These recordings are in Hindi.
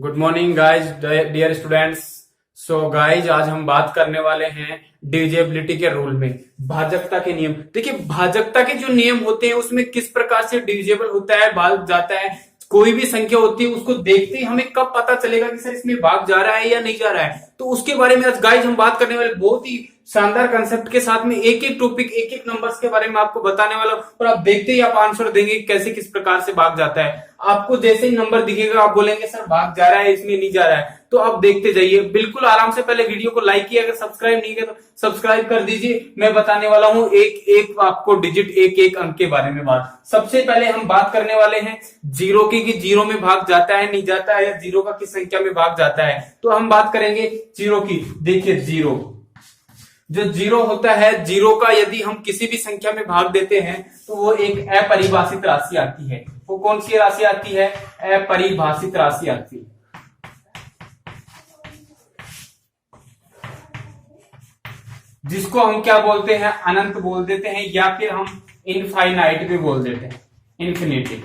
Good morning guys, dear students. So guys, आज हम बात करने वाले हैं डिविजिबिलिटी के रूल में भाजकता के नियम। देखिए, भाजकता के जो नियम होते हैं उसमें किस प्रकार से डिविजिबल होता है, भाग जाता है। कोई भी संख्या होती है उसको देखते ही हमें कब पता चलेगा कि सर इसमें भाग जा रहा है या नहीं जा रहा है। तो उसके बारे में आज गाइज हम बात करने वाले, बहुत ही शानदार कंसेप्ट के साथ में एक एक टॉपिक, एक एक नंबर्स के बारे में आपको बताने वाला हूं। और आप देखते ही आप आंसर देंगे कैसे, किस प्रकार से भाग जाता है। आपको जैसे ही नंबर दिखेगा आप बोलेंगे सर भाग जा रहा है, इसमें नहीं जा रहा है। तो आप देखते जाइए बिल्कुल आराम से। पहले वीडियो को लाइक किया, अगर सब्सक्राइब नहीं किया तो सब्सक्राइब कर दीजिए। मैं बताने वाला हूं एक एक आपको डिजिट, एक एक अंक के बारे में बात। सबसे पहले हम बात करने वाले हैं जीरो की, कि जीरो में भाग जाता है नहीं जाता है, या जीरो का किस संख्या में भाग जाता है। तो हम बात करेंगे जीरो की। देखिए, जीरो जो जीरो होता है, जीरो का यदि हम किसी भी संख्या में भाग देते हैं तो वो एक अपरिभाषित राशि आती है। वो कौन सी राशि आती है? अपरिभाषित राशि आती है, जिसको हम क्या बोलते हैं? अनंत बोल देते हैं, या फिर हम इनफाइनाइट भी बोल देते हैं, इन्फिनिटी।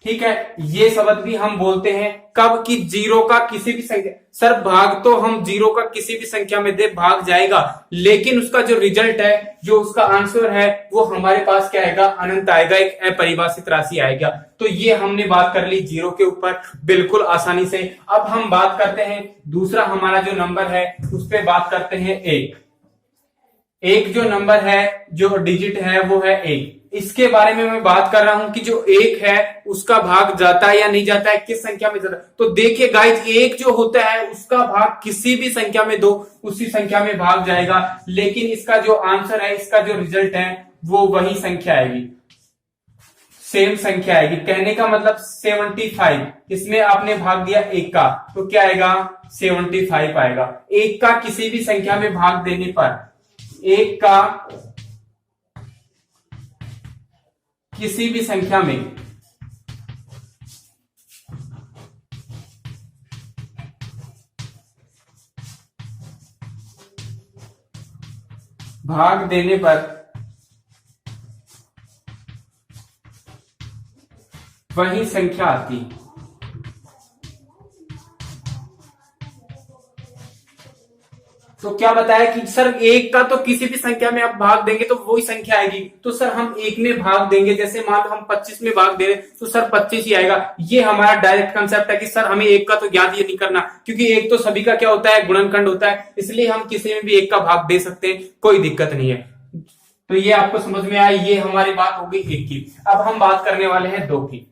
ठीक है, ये शब्द भी हम बोलते हैं कब? कि जीरो का किसी भी संख्या, सर भाग तो हम जीरो का किसी भी संख्या में दे भाग जाएगा, लेकिन उसका जो रिजल्ट है, जो उसका आंसर है, वो हमारे पास क्या आएगा? अनंत आएगा, एक अपरिभाषित राशि आएगा। तो ये हमने बात कर ली जीरो के ऊपर बिल्कुल आसानी से। अब हम बात करते हैं दूसरा हमारा जो नंबर है उस पर बात करते हैं एक। एक जो नंबर है, जो डिजिट है, वो है एक। इसके बारे में मैं बात कर रहा हूं कि जो एक है उसका भाग जाता है या नहीं जाता है, किस संख्या में जाता है। तो देखिए गाइज, एक जो होता है उसका भाग किसी भी संख्या में दो, उसी संख्या में भाग जाएगा, लेकिन इसका जो आंसर है, इसका जो रिजल्ट है, वो वही संख्या आएगी, सेम संख्या आएगी। कहने का मतलब 75। इसमें आपने भाग दिया एक का, तो क्या आएगा? 75 आएगा। एक का किसी भी संख्या में भाग देने पर, एक का किसी भी संख्या में भाग देने पर वही संख्या आती। तो क्या बताया कि सर एक का तो किसी भी संख्या में आप भाग देंगे तो वही संख्या आएगी। तो सर हम एक में भाग देंगे, जैसे मान लो हम 25 में भाग दे रहे तो सर 25 ही आएगा। ये हमारा डायरेक्ट कंसेप्ट है कि सर हमें एक का तो याद ये नहीं करना, क्योंकि एक तो सभी का क्या होता है? गुणनखंड होता है, इसलिए हम किसी में भी एक का भाग दे सकते हैं, कोई दिक्कत नहीं है। तो ये आपको समझ में आया, ये हमारी बात हो गई एक की। अब हम बात करने वाले हैं दो की।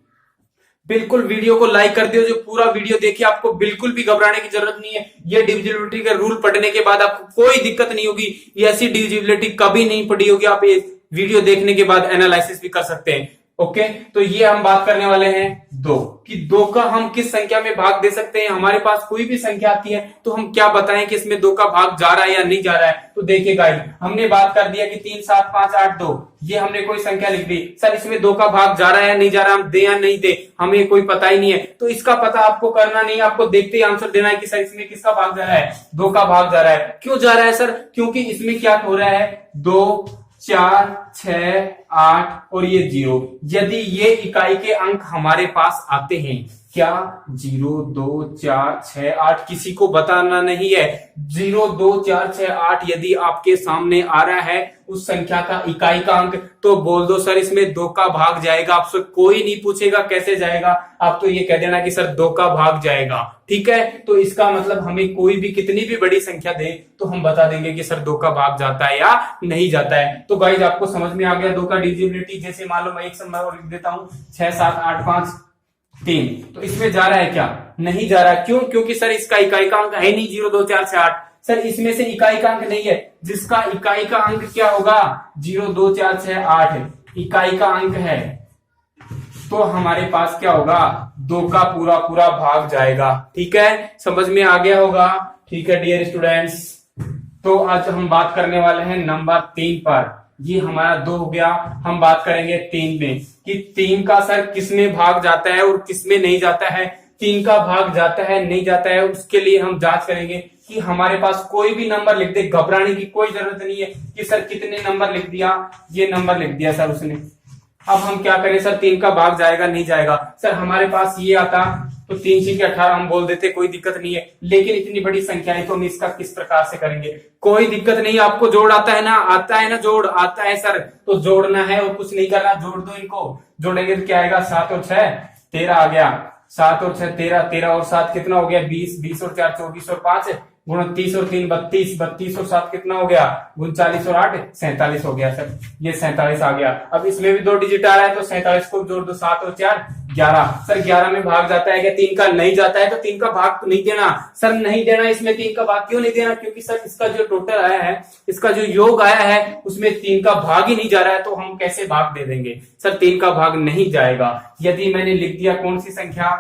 बिल्कुल वीडियो को लाइक कर दियो, जो पूरा वीडियो देखिए, आपको बिल्कुल भी घबराने की जरूरत नहीं है। ये डिविजिबिलिटी के रूल पढ़ने के बाद आपको कोई दिक्कत नहीं होगी। ये ऐसी डिविजिबिलिटी कभी नहीं पढ़ी होगी, आप ये वीडियो देखने के बाद एनालिसिस भी कर सकते हैं। ओके, तो ये हम बात करने वाले हैं दो, कि दो का हम किस संख्या में भाग दे सकते हैं। हमारे पास कोई भी संख्या आती है तो हम क्या बताएं कि इसमें दो का भाग जा रहा है या नहीं जा रहा है। तो देखिए गाइस, हमने बात कर दिया कि 3 7 5 8 2, ये हमने कोई संख्या लिख दी। सर इसमें दो का भाग जा रहा है या नहीं जा रहा है, हम दे या नहीं दे, हमें कोई पता ही नहीं है। तो इसका पता आपको करना नहीं है, आपको देखते ही आंसर देना है कि सर इसमें किसका भाग जा रहा है? दो का भाग जा रहा है। क्यों जा रहा है सर? क्योंकि इसमें क्या हो रहा है? 2 4 6 8 और ये 0। यदि ये इकाई के अंक हमारे पास आते हैं, क्या 0 2 4 6 8, किसी को बताना नहीं है। 0 2 4 6 8 यदि आपके सामने आ रहा है उस संख्या का इकाई का अंक, तो बोल दो सर इसमें दो का भाग जाएगा। आपसे कोई नहीं पूछेगा कैसे जाएगा, आप तो ये कह देना कि सर दो का भाग जाएगा। ठीक है, तो इसका मतलब हमें कोई भी कितनी भी बड़ी संख्या दे तो हम बता देंगे कि सर दो का भाग जाता है या नहीं जाता है। तो गाइज आपको समझ में आ गया दो का डिविजिबिलिटी। जैसे मान लो मैं एक संख्या और लिख देता हूं 6 7 8 5 3, तो इसमें जा रहा है क्या? नहीं जा रहा। क्यों? क्योंकि सर इसका इकाई का अंक है नहीं 0 2 4 6 8। सर इसमें से इकाई का अंक नहीं है, जिसका इकाई का अंक क्या होगा? 0 2 4 6 8 इकाई का अंक है, तो हमारे पास क्या होगा? दो का पूरा पूरा भाग जाएगा। ठीक है, समझ में आ गया होगा। ठीक है डियर स्टूडेंट्स, तो आज हम बात करने वाले हैं नंबर 3 पर। ये हमारा 2 हो गया, हम बात करेंगे 3 में, कि 3 का सर किस में भाग जाता है और किस में नहीं जाता है। 3 का भाग जाता है नहीं जाता है, उसके लिए हम जांच करेंगे कि हमारे पास कोई भी नंबर लिख दे, घबराने की कोई जरूरत नहीं है कि सर कितने नंबर लिख दिया, ये नंबर लिख दिया सर उसने। अब हम क्या करें सर? 3 का भाग जाएगा नहीं जाएगा? सर हमारे पास ये आता तो 3×18 हम बोल देते, कोई दिक्कत नहीं है। लेकिन इतनी बड़ी संख्या है तो हम इसका किस प्रकार से करेंगे? कोई दिक्कत नहीं, आपको जोड़ आता है ना? आता है ना जोड़? आता है सर, तो जोड़ना है और कुछ नहीं करना, जोड़ दो इनको। जोड़ेंगे तो क्या आएगा? 7 और 6 13 आ गया, 7 और 6 13, 13 और 7 कितना हो गया? 20, 20 और 4 24 और 5 29 और 3 32, 32 और 7 कितना हो गया? 39 और 8 47 हो गया सर, ये 47 आ गया। अब इसमें भी 2 डिजिट आ रहा है तो 47 को जोड़ दो, 7 और 4 11। सर 11 में भाग जाता है क्या? 3 का नहीं जाता है, तो 3 का भाग तो नहीं देना सर, नहीं देना इसमें 3 का भाग। क्यों नहीं देना? क्योंकि सर इसका जो टोटल आया है, इसका जो योग आया है, उसमें 3 का भाग ही नहीं जा रहा है, तो हम कैसे भाग दे देंगे? सर 3 का भाग नहीं जाएगा। यदि मैंने लिख दिया कौन सी संख्या?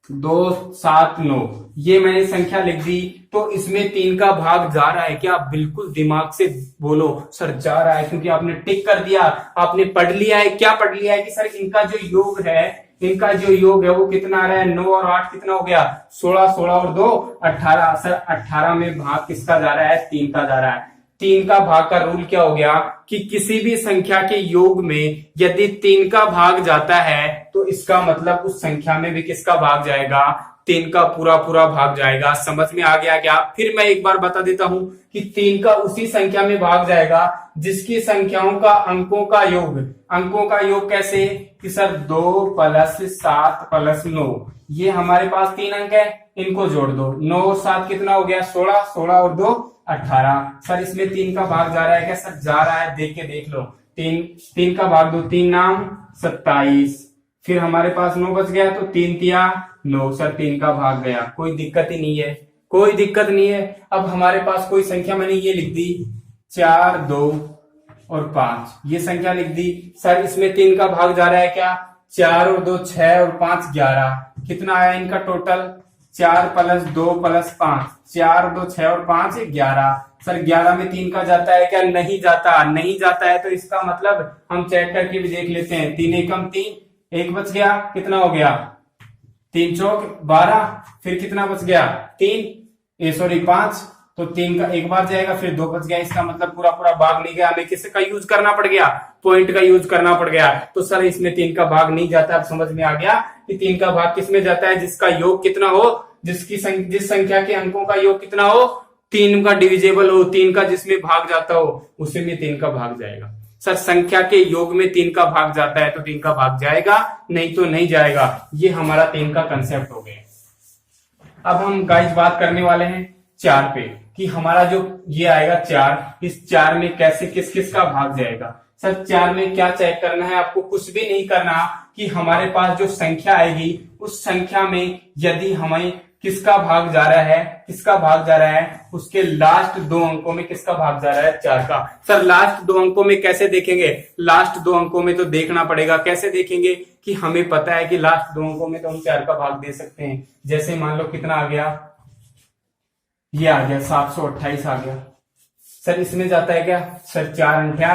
2 7 9, ये मैंने संख्या लिख दी, तो इसमें 3 का भाग जा रहा है क्या? बिल्कुल दिमाग से बोलो सर जा रहा है, क्योंकि आपने टिक कर दिया, आपने पढ़ लिया है। क्या पढ़ लिया है? कि सर इनका जो योग है, इनका जो योग है वो कितना आ रहा है? 9 और 8 कितना हो गया? 16, 16 और 2 18। सर 18 में भाग किसका जा रहा है? 3 का जा रहा है। 3 का भाग का रूल क्या हो गया? कि किसी भी संख्या के योग में यदि 3 का भाग जाता है तो इसका मतलब उस संख्या में भी किसका भाग जाएगा? 3 का पूरा पूरा भाग जाएगा। समझ में आ गया क्या? फिर मैं एक बार बता देता हूं कि 3 का उसी संख्या में भाग जाएगा जिसकी संख्याओं का अंकों का योग। अंकों का योग कैसे? कि सर 2 + 7 + 9, ये हमारे पास 3 अंक है, इनको जोड़ दो। 9 और 7 कितना हो गया? 16, 16 और 2 18। सर इसमें 3 का भाग जा रहा है क्या? सर जा रहा है, देख के देख लो। 3 का भाग दो, 3 नाम 27, फिर हमारे पास 9 बच गया, तो 3 तिया 9। सर 3 का भाग गया, कोई दिक्कत ही नहीं है, कोई दिक्कत नहीं है। अब हमारे पास कोई संख्या मैंने ये लिख दी 4 2 और 5, ये संख्या लिख दी। सर इसमें 3 का भाग जा रहा है क्या? 4 और 2 6 और 5 11, कितना आया इनका टोटल? 4 + 2 + 5, 4 2 6 और 5 11। सर 11 में 3 का जाता है क्या? नहीं जाता, नहीं जाता है, तो इसका मतलब हम चेक करके भी देख लेते हैं। 3 एकम 3, 1 बच गया, कितना हो गया? 3 चौक 12, फिर कितना बच गया? 5, तो 3 का एक बार जाएगा, फिर 2 बच गया, इसका मतलब पूरा पूरा भाग नहीं गया। हमें किसका यूज करना पड़ गया? पॉइंट का यूज करना पड़ गया। तो सर इसमें 3 का भाग नहीं जाता। अब समझ में आ गया कि 3 का भाग किसमें जाता है? जिसका योग कितना हो, जिस संख्या के अंकों का योग कितना हो, 3 का डिविजेबल हो, 3 का जिसमें भाग जाता हो, उसी में 3 का भाग जाएगा। सर संख्या के योग में 3 का भाग जाता है तो 3 का भाग जाएगा, नहीं तो नहीं जाएगा। ये हमारा 3 का कंसेप्ट हो गया। अब हम गाइस बात करने वाले हैं 4 पे, कि हमारा जो ये आएगा 4, इस 4 में कैसे किस किस का भाग जाएगा। सर 4 में क्या चेक करना है आपको? कुछ भी नहीं करना, कि हमारे पास जो संख्या आएगी उस संख्या में यदि हमें किसका भाग जा रहा है, किसका भाग जा रहा है, उसके लास्ट 2 अंकों में किसका भाग जा रहा है? 4 का। सर लास्ट 2 अंकों में कैसे देखेंगे? लास्ट 2 अंकों में तो देखना पड़ेगा। कैसे देखेंगे? कि हमें पता है कि लास्ट 2 अंकों में तो हम 4 का भाग दे सकते हैं। जैसे मान लो कितना आ गया? ये आ गया 728 आ गया। सर इसमें जाता है क्या? सर 4 अंठ्या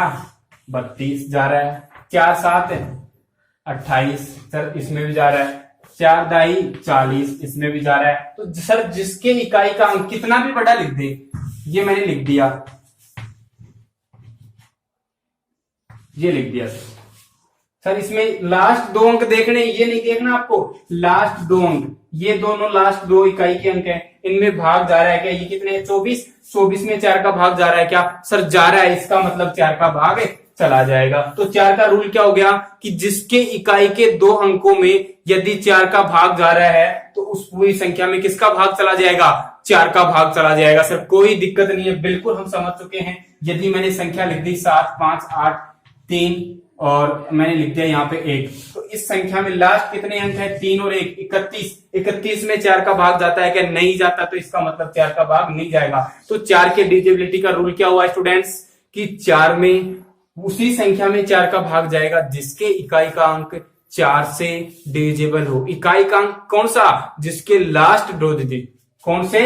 32 जा रहा है, 4 7 28, सर इसमें भी जा रहा है, 4 दाई 40, इसमें भी जा रहा है। तो सर जिसके इकाई का अंक कितना भी बड़ा लिख दे, ये मैंने लिख दिया, ये लिख दिया। सर इसमें लास्ट 2 अंक देखने, ये नहीं देखना आपको, लास्ट 2 अंक, ये दोनों लास्ट 2 इकाई के अंक हैं, इनमें भाग जा रहा है क्या? ये कितने हैं? 24, 24 में 4 का भाग जा रहा है क्या? सर जा रहा है, इसका मतलब 4 का भाग चला जाएगा। तो 4 का रूल क्या हो गया? कि जिसके इकाई के 2 अंकों में यदि 4 का भाग जा रहा है तो उस पूरी संख्या में किसका भाग चला जाएगा? 4 का भाग चला जाएगा। सर कोई दिक्कत नहीं है, बिल्कुल हम समझ चुके हैं। यदि मैंने संख्या लिख दी 7 5 8 3 और मैंने लिख दिया यहाँ पे 1, तो इस संख्या में लास्ट कितने अंक है? 3 और 1 31, 31 में 4 का भाग जाता है क्या? नहीं जाता, तो इसका मतलब 4 का भाग नहीं जाएगा। तो 4 के डिविजिबिलिटी का रूल क्या हुआ स्टूडेंट्स? कि 4 में उसी संख्या में 4 का भाग जाएगा जिसके इकाई का अंक 4 से डिविजिबल हो। इकाई का अंक कौन सा? जिसके लास्ट 2 डिजिट, कौन से?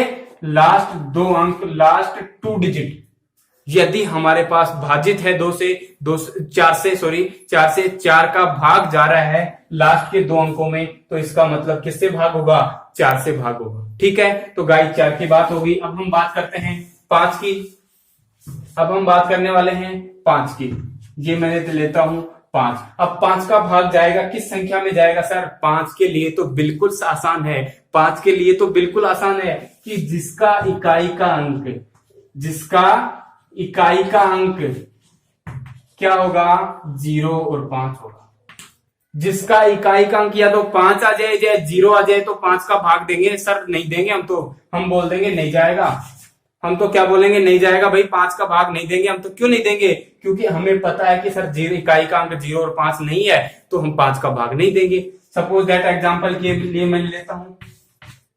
लास्ट 2 अंक, लास्ट 2 डिजिट यदि हमारे पास भाजित है 4 से 4 का भाग जा रहा है लास्ट के 2 अंकों में, तो इसका मतलब किससे भाग होगा? 4 से भाग होगा। ठीक है, तो गाइस 4 की बात होगी। अब हम बात करते हैं 5 की। अब हम बात करने वाले हैं 5 की। ये मैंने लेता हूं 5। अब 5 का भाग जाएगा किस संख्या में जाएगा सर? 5 के लिए तो बिल्कुल आसान है, 5 के लिए तो बिल्कुल आसान है कि जिसका इकाई का अंक क्या होगा? 0 और 5 होगा। जिसका इकाई का अंक या तो 5 आ जाए या 0 आ जाए तो 5 का भाग देंगे सर? नहीं देंगे, हम बोल देंगे नहीं जाएगा। हम तो क्या बोलेंगे? नहीं जाएगा भाई, 5 का भाग नहीं देंगे। हम तो क्यों नहीं देंगे? क्योंकि हमें पता है कि सर इकाई का अंक 0 और 5 नहीं है, तो हम 5 का भाग नहीं देंगे। सपोज दैट एग्जांपल के लिए मैं लेता हूं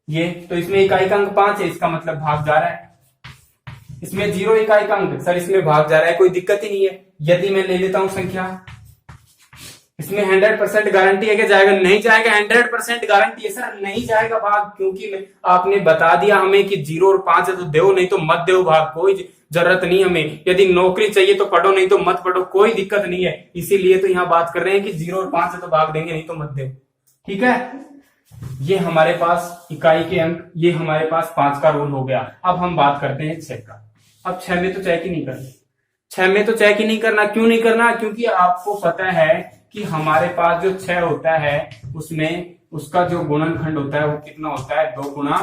ये, तो इसमें इकाई का अंक 5 है, इसका मतलब भाग जा रहा है। इसमें 0 इकाई का अंक, सर इसमें भाग जा रहा है, कोई दिक्कत ही नहीं है। यदि मैं ले लेता हूं संख्या, इसमें 100% गारंटी है कि जाएगा? नहीं जाएगा। 100% गारंटी है सर, नहीं जाएगा भाग, क्योंकि आपने बता दिया हमें कि 0 और 5 है तो दो, नहीं तो मत दो भाग, कोई जरूरत नहीं हमें। यदि नौकरी चाहिए तो पढ़ो, नहीं तो मत पढ़ो, कोई दिक्कत नहीं है। इसीलिए तो यहाँ बात कर रहे हैं कि 0 और 5 है तो भाग देंगे, नहीं तो मत दे। ठीक है, ये हमारे पास इकाई के अंक, ये हमारे पास 5 का रूल हो गया। अब हम बात करते हैं 6 का। अब 6 में तो चेक ही नहीं करना, 6 में तो चेक ही नहीं करना। क्यों नहीं करना? क्योंकि आपको पता है कि हमारे पास जो 6 होता है उसमें उसका जो गुणनखंड होता है वो कितना होता है? 2 गुणा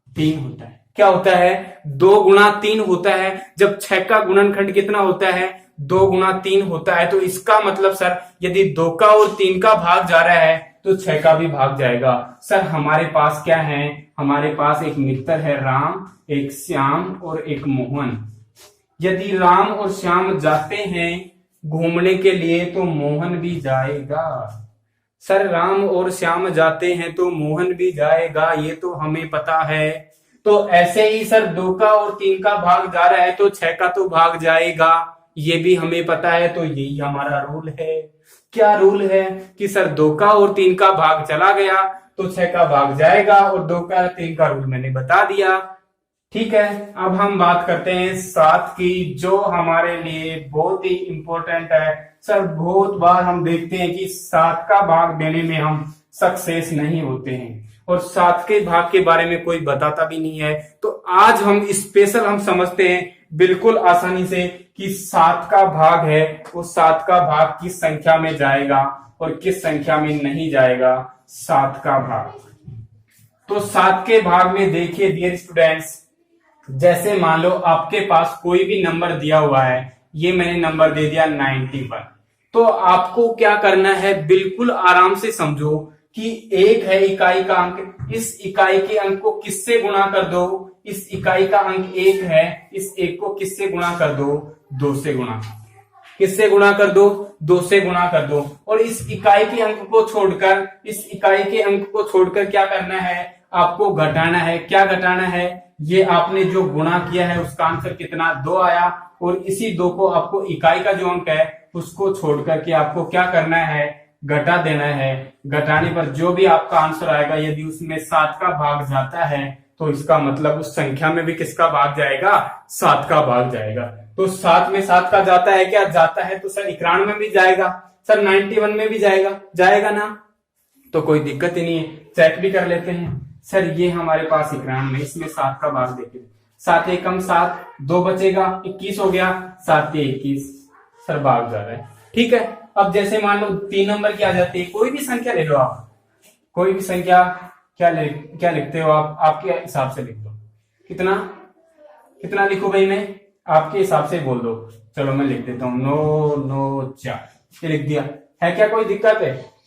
3 होता है। क्या होता है? 2 गुणा 3 होता है। जब 6 का गुणनखंड कितना होता है? 2 गुणा 3 होता है। तो इसका मतलब सर यदि 2 का और 3 का भाग जा रहा है तो 6 का भी भाग जाएगा। सर हमारे पास क्या है? हमारे पास एक मित्र है राम, एक श्याम और एक मोहन। यदि राम और श्याम जाते हैं घूमने के लिए तो मोहन भी जाएगा। सर राम और श्याम जाते हैं तो मोहन भी जाएगा, ये तो हमें पता है। तो ऐसे ही सर 2 का और 3 का भाग जा रहा है तो 6 का तो भाग जाएगा, ये भी हमें पता है। तो यही हमारा रूल है। क्या रूल है? कि सर 2 का और 3 का भाग चला गया तो 6 का भाग जाएगा, और 2 का 3 का रूल मैंने बता दिया। ठीक है, अब हम बात करते हैं 7 की, जो हमारे लिए बहुत ही इंपॉर्टेंट है। सर बहुत बार हम देखते हैं कि 7 का भाग देने में हम सक्सेस नहीं होते हैं, और 7 के भाग के बारे में कोई बताता भी नहीं है। तो आज हम स्पेशल हम समझते हैं बिल्कुल आसानी से कि 7 का भाग है, वो 7 का भाग किस संख्या में जाएगा और किस संख्या में नहीं जाएगा 7 का भाग। तो 7 के भाग में देखिए डियर स्टूडेंट्स, जैसे मान लो आपके पास कोई भी नंबर दिया हुआ है, ये मैंने नंबर दे दिया 91। तो आपको क्या करना है? बिल्कुल आराम से समझो कि 1 है इकाई का अंक, इस इकाई के अंक को किससे गुणा कर दो? इस इकाई का अंक 1 है, इस 1 को किससे गुणा कर दो? 2 से गुणा। किससे गुणा कर दो? 2 से गुणा कर दो। और इस इकाई के अंक को छोड़कर, इस इकाई के अंक को छोड़कर क्या करना है? आपको घटाना है। क्या घटाना है? ये आपने जो गुणा किया है उसका आंसर कितना? 2 आया, और इसी 2 को आपको इकाई का जो अंक है उसको छोड़ करके आपको क्या करना है? घटा देना है। घटाने पर जो भी आपका आंसर आएगा, यदि उसमें 7 का भाग जाता है तो इसका मतलब उस संख्या में भी किसका भाग जाएगा? 7 का भाग जाएगा। तो 7 में 7 का जाता है क्या? जाता है। तो सर 91 में भी जाएगा, सर 91 में भी जाएगा, जाएगा ना? तो कोई दिक्कत ही नहीं है, चेक भी कर लेते हैं। सर ये हमारे पास 91 में, इसमें 7 का भाग देखिए, 7 एकम 7, 2 बचेगा, 21 हो गया, 7 के 21, सर भाग जा रहा है। ठीक है, अब जैसे मान लो 3 नंबर की आ जाती है, कोई भी संख्या ले लो आप, कोई भी संख्या, क्या लिखते हो आप? आपके हिसाब से लिख दो। कितना लिखो भाई? मैं आपके हिसाब से बोल दो। चलो मैं लिख देता हूँ 9 9 4, ये लिख दिया। है क्या कोई दिक्कत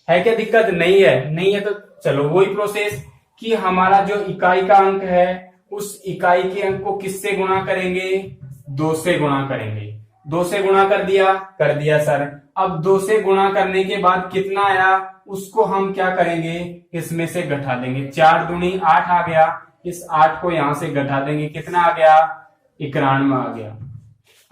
है क्या दिक्कत? नहीं है। नहीं है तो चलो वही प्रोसेस कि हमारा जो इकाई का अंक है उस इकाई के अंक को किससे गुणा करेंगे? 2 से गुणा करेंगे। 2 से गुणा कर दिया सर। अब 2 से गुणा करने के बाद कितना आया उसको हम क्या करेंगे? इसमें से घटा देंगे। 4 दूनी 8 आ गया, इस 8 को यहां से घटा देंगे, कितना आ गया? 91 आ गया।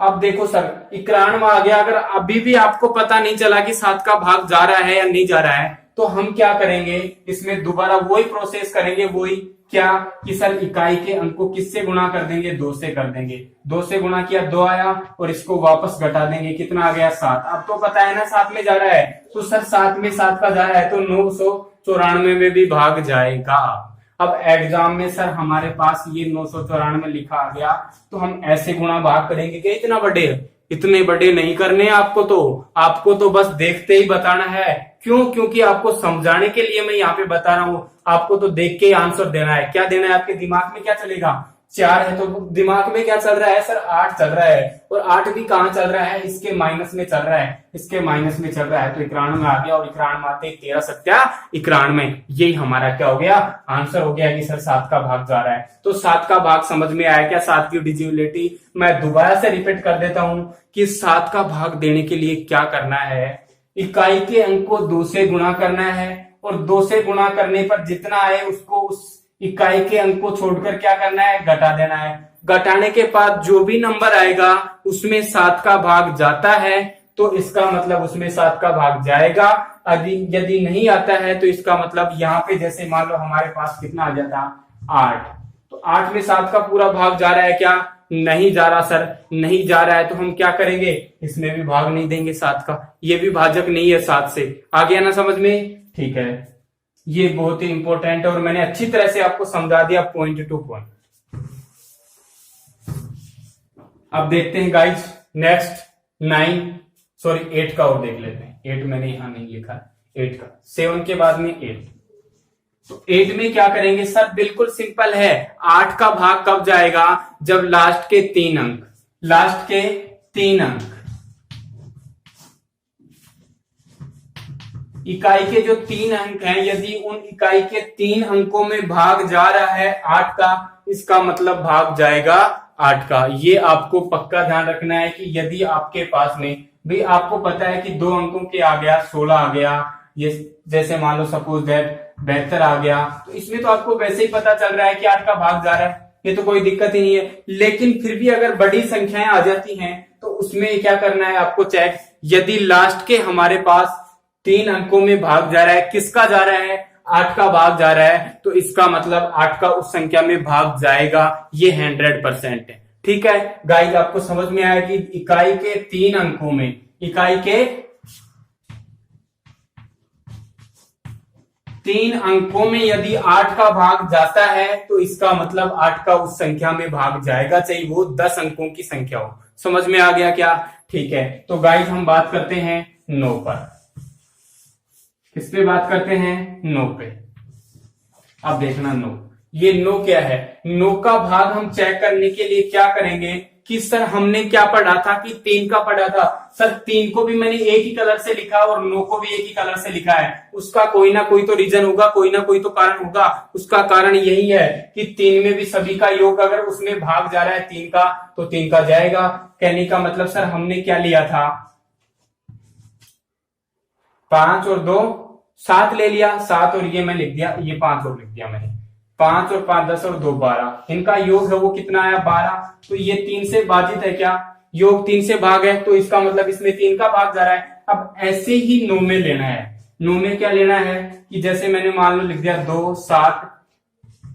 अब देखो सर 91 आ गया, अगर अभी भी आपको पता नहीं चला कि 7 का भाग जा रहा है या नहीं जा रहा है तो हम क्या करेंगे? इसमें दोबारा वही प्रोसेस करेंगे। वही क्या कि सर इकाई के अंक को किससे गुणा कर देंगे? 2 से कर देंगे। 2 से गुणा किया, 2 आया, और इसको वापस घटा देंगे, कितना आ गया? 7। अब तो पता है ना 7 में जा रहा है, तो सर 7 में 7 का जा रहा है तो 994 में भी भाग जाएगा। अब एग्जाम में सर हमारे पास ये 994 लिखा आ गया, तो हम ऐसे गुणा भाग करेंगे कि इतना बढ़े, इतने बड़े नहीं करने आपको तो बस देखते ही बताना है। क्यों? क्योंकि आपको समझाने के लिए मैं यहाँ पे बता रहा हूं। आपको तो देख के ही आंसर देना है। क्या देना है? आपके दिमाग में क्या चलेगा? 4 है तो दिमाग में क्या चल रहा है सर? 8 चल रहा है। और 8 भी कहाँ चल रहा है? इसके माइनस में चल रहा है, इसके माइनस में चल रहा है। तो 91 में आ गया, और 91 आते 13 सत्या 91। यही हमारा क्या हो गया? आंसर हो गया कि सर 7 का भाग जा रहा है। तो 7 का भाग समझ में आया क्या? 7 की डिजिबिलिटी मैं दोबारा से रिपीट कर देता हूं कि 7 का भाग देने के लिए क्या करना है? इकाई के अंक को 2 से गुणा करना है, और 2 से गुणा करने पर जितना आए उसको उस इकाई के अंक को छोड़कर क्या करना है? घटा देना है। घटाने के बाद जो भी नंबर आएगा उसमें 7 का भाग जाता है, तो इसका मतलब उसमें 7 का भाग जाएगा। यदि नहीं आता है तो इसका मतलब यहाँ पे जैसे मान लो हमारे पास कितना आ जाता? 8। तो 8 में 7 का पूरा भाग जा रहा है क्या? नहीं जा रहा सर, नहीं जा रहा है। तो हम क्या करेंगे? इसमें भी भाग नहीं देंगे 7 का। ये भी भाजक नहीं है 7 से। आ गया ना समझ में? ठीक है, ये बहुत ही इंपॉर्टेंट है और मैंने अच्छी तरह से आपको समझा दिया पॉइंट टू पॉइंट। अब देखते हैं गाइस नेक्स्ट 8 का और देख लेते हैं। 8 मैंने यहां नहीं लिखा, 8 का 7 के बाद में 8। तो 8 में क्या करेंगे सर? बिल्कुल सिंपल है। 8 का भाग कब जाएगा? जब लास्ट के 3 अंक इकाई के जो 3 अंक हैं, यदि उन इकाई के 3 अंकों में भाग जा रहा है 8 का, इसका मतलब भाग जाएगा 8 का। ये आपको पक्का ध्यान रखना है कि यदि आपके पास में भी आपको पता है कि 2 अंकों के आ गया 16 आ गया, ये जैसे मान लो सपोज दैट 72 आ गया, तो इसमें तो आपको वैसे ही पता चल रहा है कि 8 का भाग जा रहा है, ये तो कोई दिक्कत ही नहीं है। लेकिन फिर भी अगर बड़ी संख्याएं आ जाती हैं तो उसमें क्या करना है आपको? चेक, यदि लास्ट के हमारे पास 3 अंकों में भाग जा रहा है, किसका जा रहा है? 8 का भाग जा रहा है, तो इसका मतलब 8 का उस संख्या में भाग जाएगा। ये 100% है। ठीक है गाइस, आपको समझ में आया कि इकाई के 3 अंकों में, इकाई के 3 अंकों में यदि 8 का भाग जाता है तो इसका मतलब 8 का उस संख्या में भाग जाएगा, चाहे वो 10 अंकों की संख्या हो। समझ में आ गया क्या? ठीक है, तो गाइस हम बात करते हैं 9 पर। किस पे बात करते हैं? 9 पे। अब देखना 9, ये 9 क्या है? 9 का भाग हम चेक करने के लिए क्या करेंगे कि सर हमने क्या पढ़ा था कि 3 का पढ़ा था। सर 3 को भी मैंने एक ही कलर से लिखा और 9 को भी एक ही कलर से लिखा है। उसका कोई ना कोई तो रीजन होगा, कोई ना कोई तो कारण होगा। उसका कारण यही है कि 3 में भी सभी का योग अगर उसमें भाग जा रहा है 3 का, तो 3 का जाएगा। कहने का मतलब सर हमने क्या लिया था? 5 और 2 7 ले लिया, 7 और ये मैं लिख दिया, ये 5 और लिख दिया मैंने। 5 और 5 10 और 2 12, इनका योग है वो कितना आया? 12। तो ये 3 से भाजित है क्या? योग 3 से भाग है, तो इसका मतलब इसमें 3 का भाग जा रहा है। अब ऐसे ही 9 में लेना है। 9 में क्या लेना है कि जैसे मैंने मान लो लिख दिया 2 7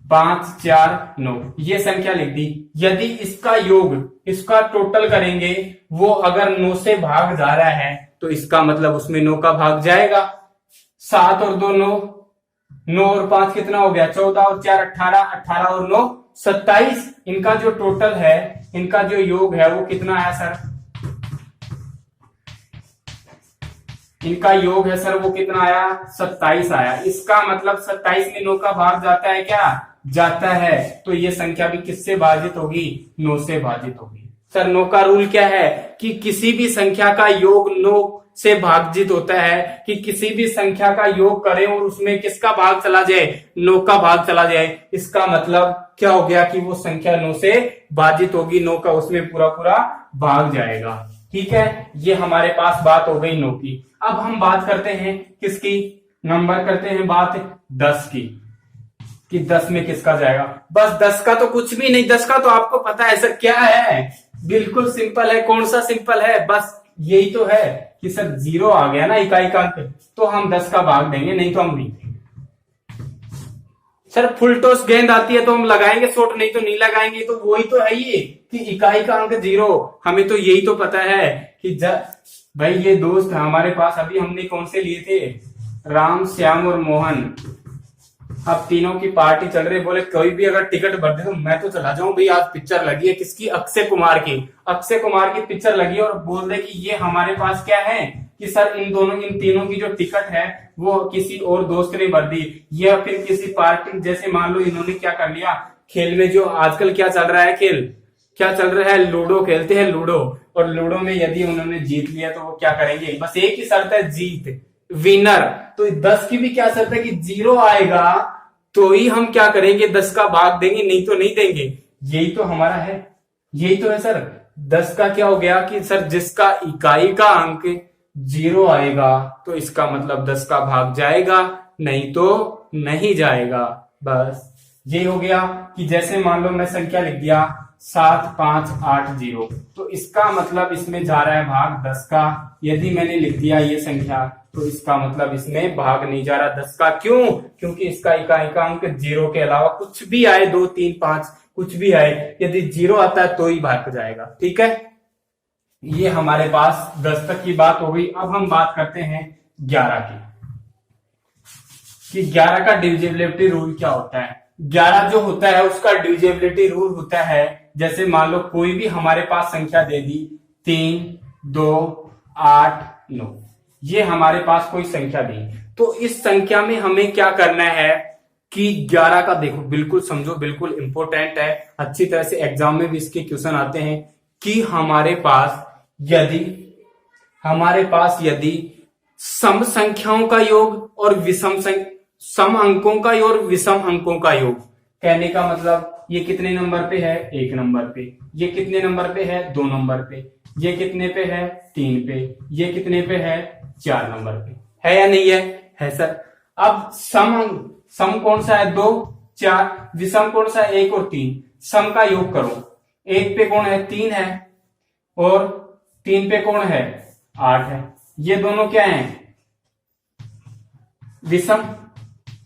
5 4 9, ये संख्या लिख दी। यदि इसका योग, इसका टोटल करेंगे, वो अगर 9 से भाग जा रहा है तो इसका मतलब उसमें 9 का भाग जाएगा। 7 और 2 9, 9 और 5 कितना हो गया? 14 और 4 18, 18 और 9 27। इनका जो टोटल है, इनका जो योग है वो कितना आया सर? इनका योग है सर वो कितना आया? 27 आया। इसका मतलब 27 में 9 का भाग जाता है क्या? जाता है। तो ये संख्या भी किससे भाजित होगी? 9 से भाजित होगी। सर 9 का रूल क्या है कि किसी भी संख्या का योग 9 से भाजित होता है, कि किसी भी संख्या का योग करें और उसमें किसका भाग चला जाए? 9 का भाग चला जाए। इसका मतलब क्या हो गया कि वो संख्या 9 से भाजित होगी, 9 का उसमें पूरा पूरा भाग जाएगा। ठीक है, ये हमारे पास बात हो गई 9 की। अब हम बात करते हैं किसकी? नंबर करते हैं बात 10 की, कि 10 में किसका जाएगा। बस 10 का तो कुछ भी नहीं, 10 का तो आपको पता है सर क्या है? बिल्कुल सिंपल है। कौन सा सिंपल है? बस यही तो है कि सर 0 आ गया ना इकाई का अंक, तो हम 10 का भाग देंगे, नहीं तो हम नहीं देंगे। सर फुल टॉस गेंद आती है तो हम लगाएंगे शॉट, नहीं तो नहीं लगाएंगे। तो वही तो है ये कि इकाई का अंक 0। हमें तो यही तो पता है कि भाई ये दोस्त हमारे पास, अभी हमने कौन से लिए थे? राम, श्याम और मोहन। अब तीनों की पार्टी चल रही, बोले कोई भी अगर टिकट भर दे तो मैं तो चला जाऊं भाई, आज पिक्चर लगी है किसकी, अक्षय कुमार की, अक्षय कुमार की पिक्चर लगी है, और बोल दे कि ये हमारे पास क्या है कि सर इन तीनों की जो टिकट है वो किसी और दोस्त ने भर दी, या फिर किसी पार्टी, जैसे मान लो इन्होंने क्या कर लिया, खेल में जो आजकल क्या चल रहा है, खेल क्या चल रहा है, लूडो खेलते हैं लूडो, और लूडो में यदि उन्होंने जीत लिया तो वो क्या करेंगे, बस एक ही शर्त है, जीत, विनर। तो 10 की भी क्या शर्त है कि 0 आएगा तो ही हम क्या करेंगे, 10 का भाग देंगे, नहीं तो नहीं देंगे। यही तो हमारा है, यही तो है सर। 10 का क्या हो गया कि सर जिसका इकाई का अंक 0 आएगा तो इसका मतलब 10 का भाग जाएगा, नहीं तो नहीं जाएगा। बस ये हो गया कि जैसे मान लो मैं संख्या लिख दिया 7580, तो इसका मतलब इसमें जा रहा है भाग 10 का। यदि मैंने लिख दिया ये संख्या तो इसका मतलब इसमें भाग नहीं जा रहा 10 का। क्यों? क्योंकि इसका इकाई का अंक 0 के अलावा कुछ भी आए, 2 3 5 कुछ भी आए, यदि 0 आता है तो ही भाग जाएगा। ठीक है, ये हमारे पास 10 तक की बात हो गई। अब हम बात करते हैं 11 की, कि 11 का डिविजिबिलिटी रूल क्या होता है। 11 जो होता है उसका डिविजिबिलिटी रूल होता है, जैसे मान लो कोई भी हमारे पास संख्या दे दी 3 2 8 9, ये हमारे पास कोई संख्या दी, तो इस संख्या में हमें क्या करना है कि 11 का, देखो बिल्कुल समझो, बिल्कुल इंपॉर्टेंट है, अच्छी तरह से एग्जाम में भी इसके क्वेश्चन आते हैं, कि हमारे पास यदि सम संख्याओं का योग और सम अंकों का और विषम अंकों का योग, कहने का मतलब ये कितने नंबर पे है, 1 नंबर पे, ये कितने नंबर पे है, 2 नंबर पे, ये कितने पे है, 3 पे, ये कितने पे है, 4 नंबर पे, है या नहीं है? है सर। अब सम कौन सा है, 2 4, विषम कौन सा है, 1 और 3, सम का योग करो, 1 पे कौन है, 3 है, और 3 पे कौन है, 8 है, ये दोनों क्या है, विषम।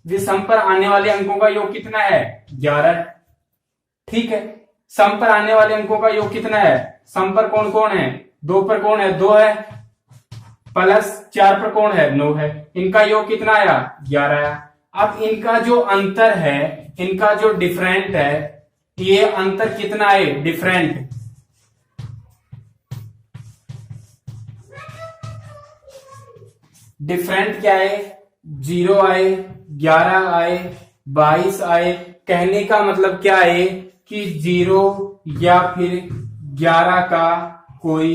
विषम पर आने वाले अंकों का योग कितना है, 11 है। ठीक है, सम पर आने वाले अंकों का योग कितना है, सम पर कौन कौन है, 2 पर कौन है, 2 है, प्लस 4 पर कौन है, 9 है, इनका योग कितना आया, 11 आया। अब इनका जो अंतर है, इनका जो डिफरेंट है, ये अंतर कितना है, डिफरेंट, डिफरेंट क्या है, 0 आए, 11 आए, 22 आए, कहने का मतलब क्या है कि 0 या फिर 11 का कोई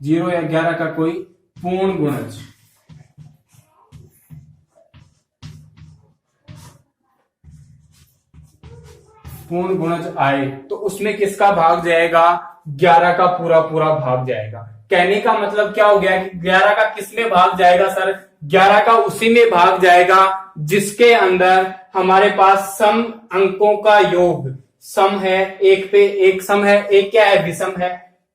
0 या 11 का कोई पूर्ण गुणज, पूर्ण गुणज आए तो उसमें किसका भाग जाएगा, 11 का पूरा पूरा भाग जाएगा। कहने का मतलब क्या हो गया कि 11 का किस में भाग जाएगा सर, 11 का उसी में भाग जाएगा जिसके अंदर हमारे पास सम अंकों का योग, सम है, 1 पे 1 सम है, 1 क्या है, विषम है,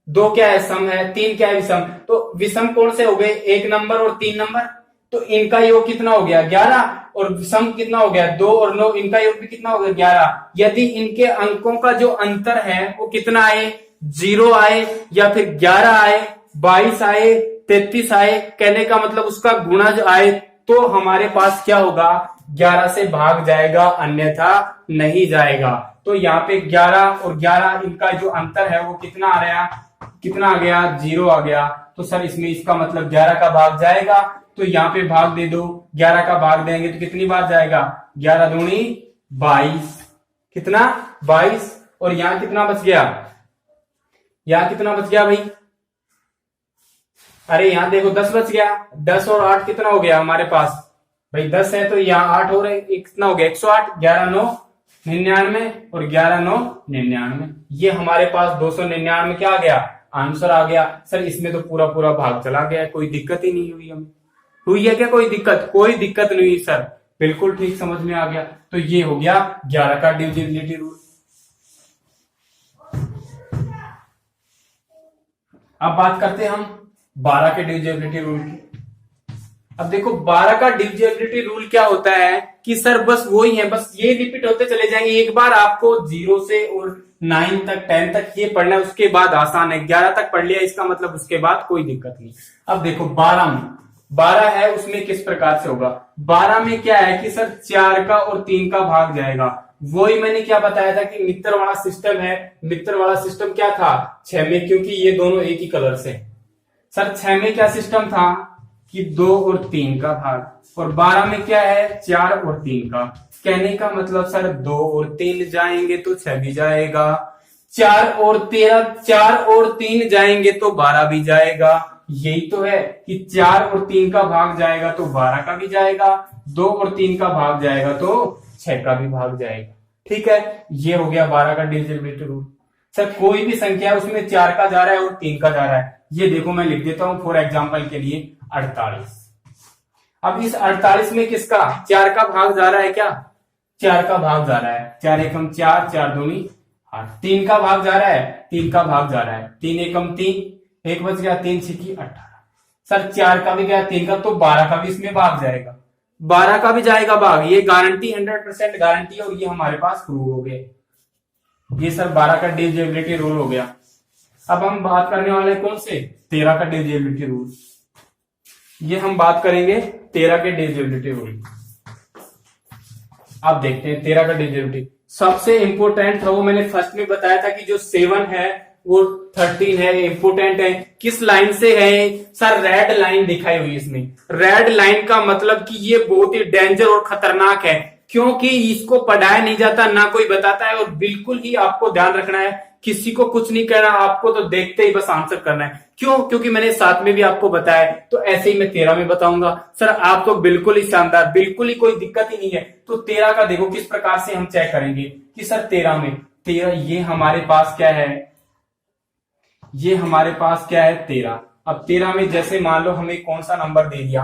2 क्या है, सम है, 3 क्या है, विषम। तो विषम कौन से हो गए, 1 नंबर और 3 नंबर, तो इनका योग कितना हो गया, 11, और विषम कितना हो गया, 2 और 9, इनका योग भी कितना हो गया, 11। यदि इनके अंकों का जो अंतर है वो कितना आए, 0 आए, या फिर 11 आए, 22 आए, 33 आए, कहने का मतलब उसका गुणज आए, तो हमारे पास क्या होगा, 11 से भाग जाएगा, अन्यथा नहीं जाएगा। तो यहाँ पे 11 और 11 इनका जो अंतर है वो कितना आ रहा, कितना आ गया, 0 आ गया। तो सर इसमें इसका मतलब 11 का भाग जाएगा, तो यहाँ पे भाग दे दो, 11 का भाग देंगे तो कितनी बार जाएगा, 11 दूनी 22, कितना 22, और यहाँ कितना बच गया, यहाँ कितना बच गया भाई, अरे यहाँ देखो 10 बच गया, 10 और 8 कितना हो गया हमारे पास भाई, 10 है तो यहाँ 8 हो रहे, कितना हो गया 108, 11 9 99 और 11 9 99, ये हमारे पास 299 क्या आ गया, आंसर आ गया। सर इसमें तो पूरा पूरा भाग चला गया, कोई दिक्कत ही नहीं हुई, हमें हुई है क्या कोई दिक्कत, कोई दिक्कत नहीं हुई सर, बिल्कुल ठीक समझ में आ गया। तो ये हो गया 11 का डिविजिबिलिटी रूल। अब बात करते हैं हम 12 के डिविजिबिलिटी रूल की। अब देखो 12 का डिविजिबिलिटी रूल क्या होता है कि सर बस वही है, बस ये रिपीट होते चले जाएंगे, एक बार आपको 0 से और 9 तक 10 तक ये पढ़ना है, उसके बाद आसान है, 11 तक पढ़ लिया इसका मतलब उसके बाद कोई दिक्कत नहीं। अब देखो 12 में 12 है उसमें किस प्रकार से होगा, 12 में क्या है कि सर 4 का और 3 का भाग जाएगा। वही मैंने क्या बताया था कि मित्र वाला सिस्टम है, मित्र वाला सिस्टम क्या था 6 में, क्योंकि ये दोनों एक ही कलर से। सर 6 में क्या सिस्टम था कि 2 और 3 का भाग, और 12 में क्या है 4 और 3 का। कहने का मतलब सर 2 और 3 जाएंगे तो 6 भी जाएगा, 4 और 3 जाएंगे तो 12 भी जाएगा। यही तो है कि 4 और 3 का भाग जाएगा तो 12 का भी जाएगा, 2 और 3 का भाग जाएगा तो 6 का भी भाग जाएगा। ठीक है, ये हो गया 12 का डिविजिबिलिटी रूल। सर कोई भी संख्या है उसमें 4 का जा रहा है और 3 का जा रहा है, ये देखो मैं लिख देता हूं फॉर एग्जांपल के लिए 48। अब इस 48 में किसका 4 का भाग जा रहा है, क्या 4 का भाग जा रहा है, 4 एकम 4, 4 दूनी 8। 3 का भाग जा रहा है, 3 का भाग जा रहा है, 3 एकम 3, 1 बच गया, 3 छिकी 18। सर 4 का भी गया, 3 का, तो 12 का भी इसमें भाग जाएगा, 12 का भी जाएगा भाग, ये गारंटी 100% गारंटी है। और ये हमारे पास प्रूव हो गए, ये सर 12 का डिविजिबिलिटी रूल हो गया। अब हम बात करने वाले कौन से 13 का डिविजिबिलिटी रूल, ये हम बात करेंगे 13 के डिविजिबिलिटी रूल। आप देखते हैं 13 का डिविजिबिलिटी सबसे इंपोर्टेंट था, वो मैंने फर्स्ट में बताया था कि जो 7 है वो 13 है, इंपोर्टेंट है। किस लाइन से है सर, रेड लाइन दिखाई हुई इसमें। रेड लाइन का मतलब कि ये बहुत ही डेंजर और खतरनाक है, क्योंकि इसको पढ़ाया नहीं जाता, ना कोई बताता है, और बिल्कुल ही आपको ध्यान रखना है, किसी को कुछ नहीं करना, आपको तो देखते ही बस आंसर करना है। क्यों, क्योंकि मैंने 7 में भी आपको बताया, तो ऐसे ही मैं 13 में बताऊंगा। सर आप तो बिल्कुल ही शानदार, बिल्कुल ही कोई दिक्कत ही नहीं है। तो 13 का देखो किस प्रकार से हम चेक करेंगे कि सर 13 में 13 ये हमारे पास क्या है, ये हमारे पास क्या है 13। अब 13 में जैसे मान लो हमें कौन सा नंबर दे दिया,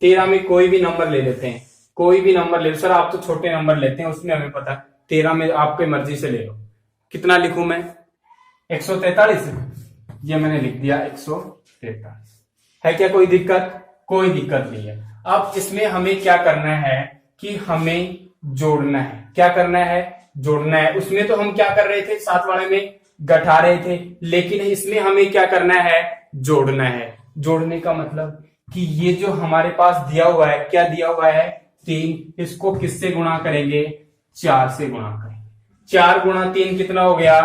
13 में कोई भी नंबर ले लेते हैं, कोई भी नंबर ले लो। सर आप तो छोटे नंबर लेते हैं, उसमें हमें पता है। 13 में आपके मर्जी से ले लो, कितना लिखूं मैं 143, ये मैंने लिख दिया 143। है क्या कोई दिक्कत, कोई दिक्कत नहीं है। अब इसमें हमें क्या करना है कि हमें जोड़ना है, क्या करना है जोड़ना है। उसमें तो हम क्या कर रहे थे, 7 वाले में घटा रहे थे, लेकिन इसमें हमें क्या करना है जोड़ना है। जोड़ने का मतलब कि ये जो हमारे पास दिया हुआ है, क्या दिया हुआ है 3, इसको किससे गुणा करेंगे 4 से गुणा करेंगे। 4 गुणा 3 कितना हो गया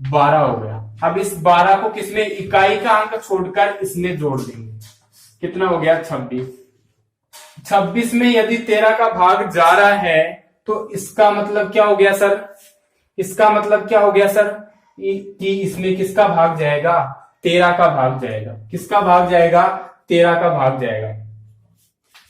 12 हो गया। अब इस 12 को किसमें इकाई का अंक छोड़कर इसमें जोड़ देंगे, कितना हो गया 26। 26 में यदि 13 का भाग जा रहा है तो इसका मतलब क्या हो गया सर, इसका मतलब क्या हो गया सर कि इसमें किसका भाग जाएगा 13 का भाग जाएगा। किसका भाग जाएगा 13 का भाग जाएगा।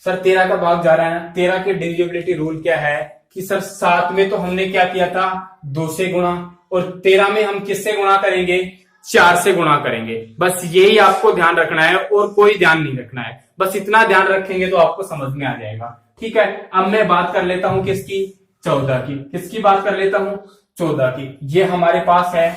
सर 13 का भाग जा रहा है ना। 13 के डिविजिबिलिटी रूल क्या है कि सर 7 में तो हमने क्या किया था 2 से गुणा, और 13 में हम किससे गुणा करेंगे 4 से गुणा करेंगे। बस यही आपको ध्यान रखना है और कोई ध्यान नहीं रखना है, बस इतना ध्यान रखेंगे तो आपको समझ में आ जाएगा। ठीक है, अब मैं बात कर लेता हूं किसकी 14 की। किसकी बात कर लेता हूं 14 की। ये हमारे पास है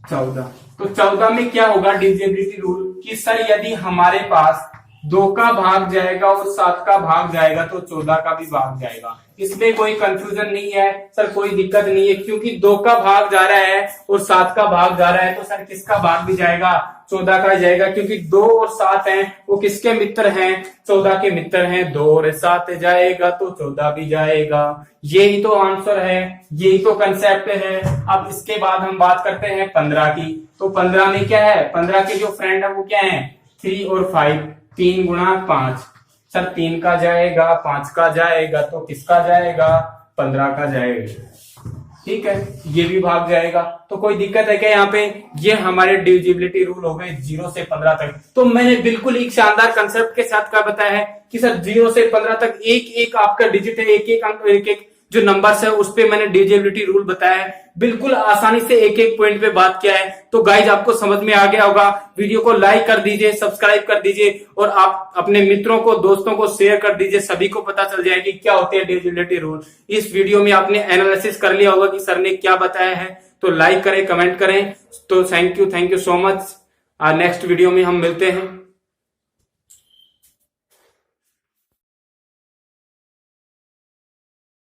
14। तो 14 में क्या होगा डिविजिबिलिटी रूल कि सर यदि हमारे पास 2 का भाग जाएगा और 7 का भाग जाएगा तो 14 का भी भाग जाएगा। इसमें कोई कंफ्यूजन नहीं है सर, कोई दिक्कत नहीं है, क्योंकि 2 का भाग जा रहा है और 7 का भाग जा रहा है तो सर किसका भाग भी जाएगा 14 का जाएगा, क्योंकि 2 और 7 हैं वो किसके मित्र हैं 14 के मित्र हैं। 2 और 7 जाएगा तो 14 भी जाएगा। यही तो आंसर है, यही तो कंसेप्ट है। अब इसके बाद हम बात करते हैं 15 की। तो 15 में क्या है, 15 के जो फ्रेंड है वो क्या है 3 और 5, 3 गुणा 5। सर 3 का जाएगा, 5 का जाएगा, तो किसका जाएगा 15 का जाएगा। ठीक है, ये भी भाग जाएगा। तो कोई दिक्कत है क्या यहाँ पे। ये हमारे डिविजिबिलिटी रूल हो गए 0 से 15 तक। तो मैंने बिल्कुल एक शानदार कंसेप्ट के साथ क्या बताया है कि सर 0 से 15 तक एक एक आपका डिजिट है, एक एक अंक, एक एक जो नंबर्स है उस पे मैंने डिविजिबिलिटी रूल बताया है। बिल्कुल आसानी से एक एक पॉइंट पे बात किया है। तो गाइज आपको समझ में आ गया होगा। वीडियो को लाइक कर दीजिए, सब्सक्राइब कर दीजिए और आप अपने मित्रों को दोस्तों को शेयर कर दीजिए, सभी को पता चल जाए कि क्या होते हैं डिविजिबिलिटी रूल। इस वीडियो में आपने एनालिसिस कर लिया होगा कि सर ने क्या बताया है। तो लाइक करें, कमेंट करें। तो thank you so much. Next video में हम मिलते हैं।